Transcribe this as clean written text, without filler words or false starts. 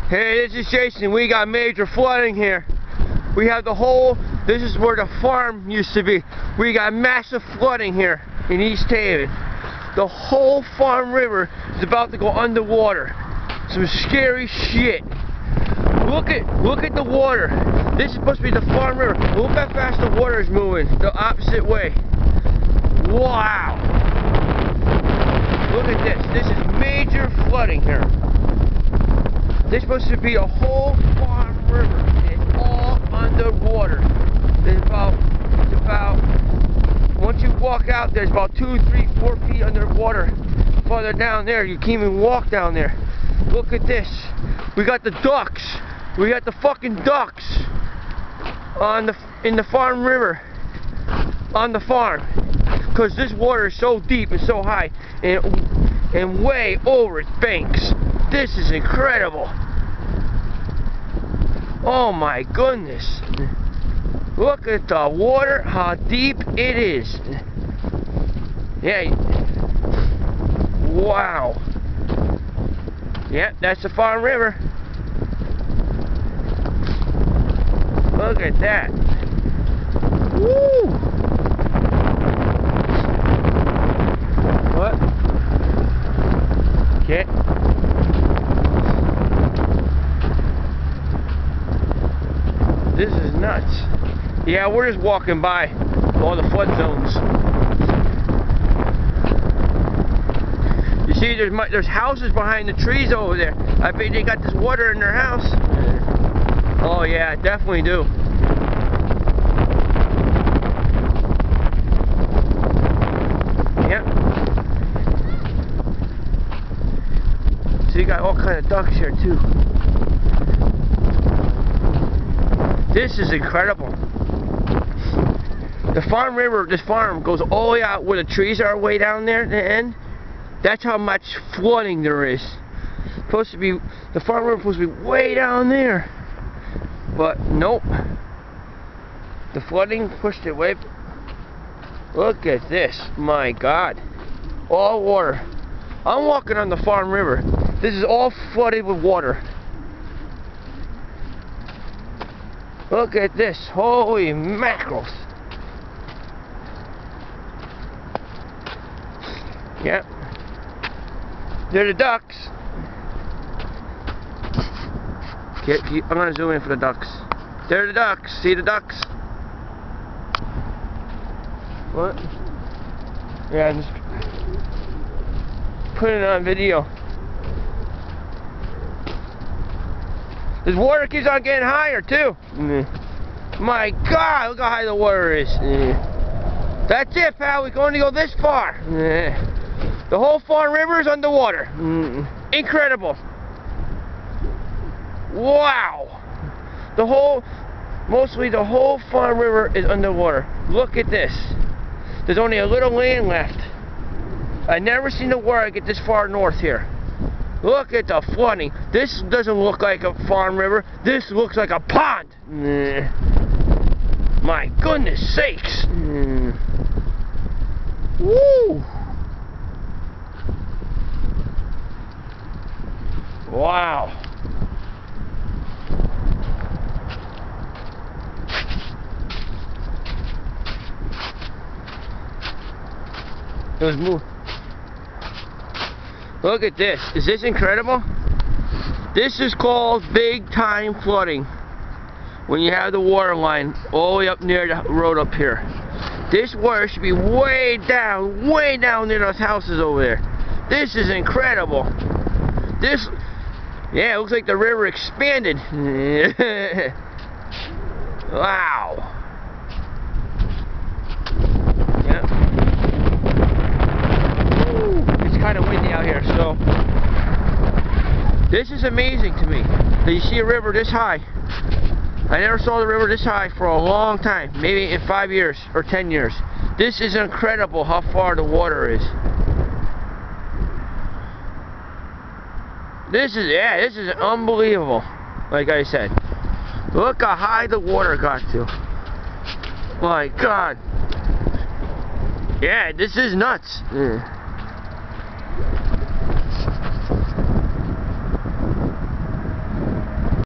Hey, this is Jason. We got major flooding here. We have the whole, this is where the farm used to be. We got massive flooding here in East Haven. The whole Farm River is about to go underwater. Some scary shit. Look at the water. This is supposed to be the Farm River. Look how fast the water is moving, the opposite way. Wow. Look at this. This is major flooding here. This is supposed to be a whole Farm River. It's all underwater. It's about, once you walk out, there's about 2, 3, 4 feet underwater. Farther down there, you can't even walk down there. Look at this. We got the ducks. We got the fucking ducks in the Farm River on the farm. Because this water is so deep and so high and way over its banks. This is incredible. Oh my goodness. Look at the water, how deep it is. Yeah. Wow. Yep, that's the Farm River. Look at that. Woo! What? Okay. This is nuts. Yeah, we're just walking by all the flood zones. You see, there's houses behind the trees over there. I bet they got this water in their house. Oh yeah, I definitely do. Yep. So you got all kind of ducks here too. This is incredible. The Farm River, this farm goes all the way out where the trees are way down there at the end. That's how much flooding there is. Supposed to be, the Farm River supposed to be way down there. But nope. The flooding pushed it way. Look at this. My God. All water. I'm walking on the Farm River. This is all flooded with water. Look at this. Holy mackerels. Yep. They're the ducks. I'm going to zoom in for the ducks. They're the ducks. See the ducks? What? Yeah, I'm just putting it on video. This water keeps on getting higher too. My God, look how high the water is. That's it, pal. We can only go this far. The whole Farm River is underwater. Incredible. Wow. Mostly the whole Farm River is underwater. Look at this. There's only a little land left. I've never seen the water get this far north here. Look at the flooding. This doesn't look like a Farm River. This looks like a pond. My goodness sakes. Woo. Wow. Let's move. Look at this. Is this incredible? This is called big time flooding. When you have the water line all the way up near the road up here. This water should be way down near those houses over there. This is incredible. This, yeah, it looks like the river expanded. Wow. Kind of windy out here, so this is amazing to me that you see a river this high. I never saw the river this high for a long time, maybe in 5 years or 10 years. This is incredible how far the water is. This is unbelievable. Like I said, look how high the water got to. My God. Yeah, this is nuts.